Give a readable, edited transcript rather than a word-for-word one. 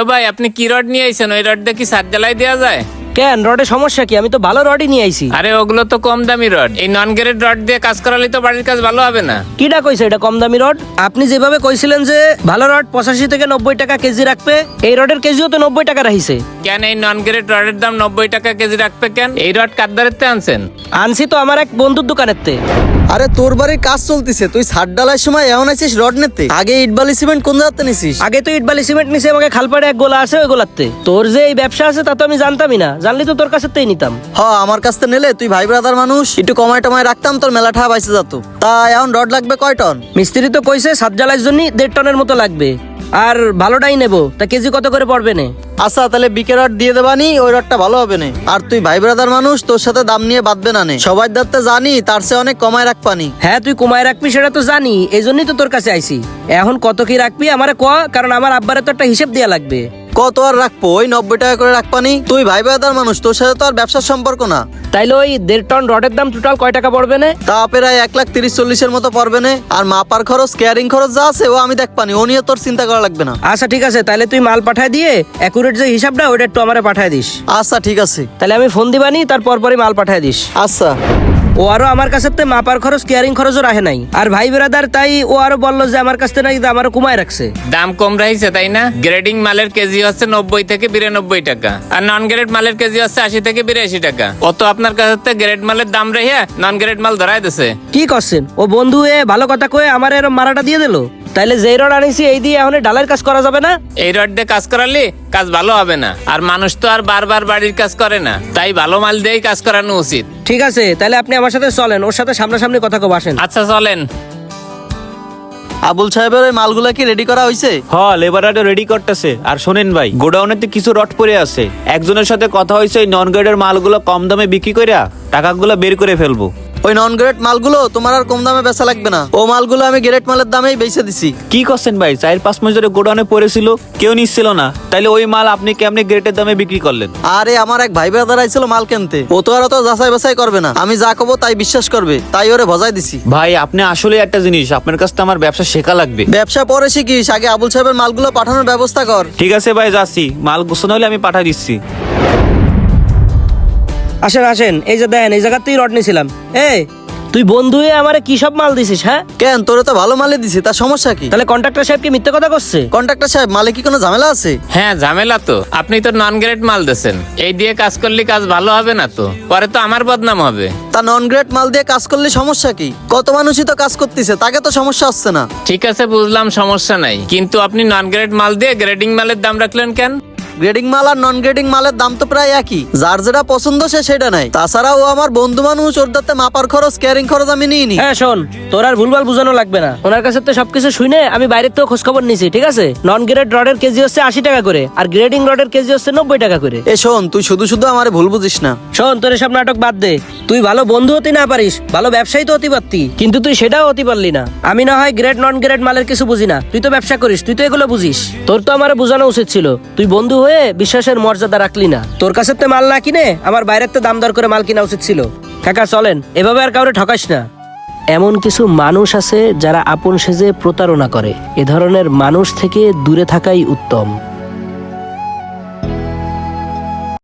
ও ভাই, আপনি কি রড নিয়ে আইছেন? ওই রড দিয়ে কি ছাদ ঢালাই দেওয়া যায়? কেন, রডের সমস্যা কি? আমি তো ভালো রডই নিয়ে আইছি। আরে ওগুলো তো কম দামি রড। এই নন গ্রেড রড দিয়ে কাজ করালে তো বাড়ির কাজ ভালো হবে না। কিটা কইছে এটা কম দামি রড? আপনি যেভাবে কইছিলেন যে ভালো রড 85 থেকে 90 টাকা কেজি রাখবে, এই রডের কেজিও তো 90 টাকা রাখিছে। কেন এই নন গ্রেড রডের দাম 90 টাকা কেজি রাখবে কেন? এই রড কাদ্দারেতে আনছেন? আনছি তো আমার এক বন্ধুর দোকানেতে। আরে তোর বাড়ির কাজ চলতিছে, তুই ছাদ ডালার সময় এমন আছিস রড নিতে? আগে ইট বালি সিমেন্ট কোন জায়গাতে নিছিস? আগে তো ইট বালি সিমেন্ট নিছে, আমাকে খালপাড়ে এক গোলা আছে, ওই গোলাতে। তোর যে এই ব্যবসা আছে তা তো আমি জানতামই না, জানলি তো তোর কাছেতেই নিতাম। আমার কাছ থেকে নিলে তুই ভাই ব্রাদার মানুষ, একটু কমায় টমায় রাখতাম, তোর মেলা ঠা বাইসে যেত। তা এখন রড লাগবে কয় টন? মিস্ত্রি তো কইছে সাত জ্বালার জন্য 1.5 টনের মতো লাগবে, আর ভালোটাই নেবো। তা কেজি কত করে পড়বে নে? আচ্ছা তাহলে বিকে রড দিয়ে দেবানি, ওই রডটা ভালো হবে না। আর তুই ভাই ব্রাদার মানুষ, তোর সাথে দাম নিয়ে বাঁধবে না নে। সবাই দাঁড়তে জানি তার চেয়ে অনেক কমায় রাখবানি। হ্যাঁ, তুই কমায় রাখবি সেটা তো জানি, এই জন্যই তো তোর কাছে আইছি। এখন কত কি রাখবি আমারে ক, কারণ আমার আব্বারে তো একটা হিসেব দেয়া লাগবে। কত আর রাখবো? ওই 90 টাকা করে রাখবানি। তুই ভাই ব্রাদার মানুষ, তোর সাথে তো আর ব্যবসার সম্পর্ক না। তাইলে ওই 1.5 টন রডের দাম টোটাল কয় টাকা পড়বে না? তা প্রায় 1,30,40,000 মতো পড়বে না। আর মাপার খরচ, কেয়ারিং খরচ যা আছে ও আমি দেখবানি, ও নিয়ে তোর চিন্তা করা লাগবে না। আচ্ছা ঠিক আছে, তাহলে তুই মাল পাঠায় দিয়ে অ্যাকুরেট যে হিসাবটা ওটা একটু আমারে পাঠায় দিস। আচ্ছা ঠিক আছে। তাহলে আমি ফোন দিবানি, তারপর পরই মাল পাঠায় দিস। আচ্ছা। ও আরো আমার কাছে মাপার খরচ, কেয়ারিং খরচও রাখে নাই। আর ভাই ব্রাদার তাই ও আরো বললো যে আমার কাছে নাকি আমারও কমায় রাখছে। দাম কম রাখছে তাই না? গ্রেডিং মালের কেজি হচ্ছে 90 থেকে 92 টাকা, আর নন গ্রেড মালের কেজি হচ্ছে 80 থেকে 82 টাকা। অত আপনার কাছে গ্রেড মালের দাম রেখে নন গ্রেড মাল ধরাই দিছে। কি করছেন? ও বন্ধু ভালো কথা কয়ে আমার এরম মারাটা দিয়ে দিল। তাইলে যেই রড আনিছি এই দিয়ে এখন ডালের কাজ করা যাবে না? এই রড দিয়ে কাজ করালে কাজ ভালো হবে না, আর মানুষ তো আর বারবার বাড়ির কাজ করে না, তাই ভালো মাল দিয়েই কাজ করানো উচিত। ঠিক আছে, তাহলে আপনি আমার সাথে চলেন, ওর সাথে সামনাসামনি কথা কব আসেন। আচ্ছা চলেন। আবুল সাহেবের ওই মালগুলা কি রেডি করা হয়েছে? লেবাররা রেডি করতেছে। আর শোনেন ভাই, গোডাউনেতে কিছু রড পড়ে আছে, একজনের সাথে কথা হয়েছে ওই নন গ্রেডের মালগুলো কম দামে বিক্রি কইরা টাকাগুলো বের করে ফেলবো। ওই নন গ্রেড মালগুলো তোমার আর কম দামে বেচা লাগবে না, ও মালগুলো আমি গ্রেড মালের দামেই বেচে দিছি। কি করছেন ভাই? 4-5 মাস ধরে গোডাউনে পড়েছিল, কেউ নিচ্ছিল না, তাইলে ওই মাল আপনি কেমনে গ্রেডের দামে বিক্রি করলেন? আরে আমার এক ভাই ব্রাদার আইছিল মাল কিনতে, ও তো আর অত যাচাই বাছাই করবে না, আমি যা কব তাই বিশ্বাস করবে, তাই ওরে ভজাই দিছি। ভাই আপনি আসলে একটা জিনিস, আপনার কাছ থেকে আমার ব্যবসা শেখা লাগবে। ব্যবসা পরে শিখিস, আগে আবুল সাহেবের মালগুলো পাঠানোর ব্যবস্থা কর। ঠিক আছে ভাই, যাচ্ছি, মাল গোছানো হলে আমি পাঠিয়ে দিচ্ছি। আসেন আসেন, এই যে দেন, এই জায়গাতেই রড নিয়েছিলাম। তুই বন্ধু আমারে কি সব মাল দিছিস? হ্যাঁ কেন, তোরে তো ভালো মালে দিছি, তার সমস্যা কি? তাহলে কন্ট্রাক্টর সাহেব কি মিথ্যে কথা করছে? কন্ট্রাক্টর সাহেব, মালে কি কোনো ঝামেলা আছে? হ্যাঁ ঝামেলা তো, আপনি তো নন গ্রেড মাল দিয়েছেন, এই দিয়ে কাজ করলে কাজ ভালো হবে না, তো পরে তো আমার বদনাম হবে। তা নন গ্রেড মাল দিয়ে কাজ করলে সমস্যা কি? কত মানুষই তো কাজ করতেছে, তাকে তো সমস্যা হচ্ছে না। ঠিক আছে বুঝলাম, সমস্যা নাই, কিন্তু আপনি নন গ্রেড মাল দিয়ে গ্রেডিং মালের দাম রাখলেন কেন? গ্রেডিং মাল আর নন গ্রেডিং মালের দাম তো প্রায় একই, যার যেটা পছন্দ সে সেটা নাই। তাছাড়া ও আমার বন্ধু মানুষ, ওর দাতে মাপার খরচ, কেয়ারিং খরচ আমি নিইনি। হ্যাঁ শোন, তোর আর ভুলভাল বুঝানো লাগবে না, ওনার কাছে তো সবকিছু শুনে আমি বাইরের তো খোঁজ খবর নিছি। ঠিক আছে, নন গ্রেড রডের কেজি হচ্ছে 80 টাকা করে, আর গ্রেডিং রডের কেজি হচ্ছে 90 টাকা করে। শোন, তুই শুধু শুধু আমারে ভুল বুঝিস না। শোন, তোর সব নাটক বাদ দে। তুই ভালো বন্ধু হতে না পারিস, ভালো ব্যবসায়ী তো হতে পারতি, কিন্তু তুই সেটাও হতে পারলি না। আমি না হয় গ্রেড নন গ্রেড মালের কিছু বুঝি না, তুই তো ব্যবসা করিস, তুই তো এগুলো বুঝিস। তোর তো আমার বোঝানো উচিত ছিল, তুই বন্ধু হয়ে বিশ্বাসের মর্যাদা রাখলি না। তোর কাছে তো মাল না কিনে আমার বাইরের তো দাম দর করে মাল কিনা উচিত ছিল। কাকা চলেন, এভাবে আর কাউরে ঠকাস না। এমন কিছু মানুষ আছে যারা আপন সেজে প্রতারণা করে, এ ধরনের মানুষ থেকে দূরে থাকাই উত্তম।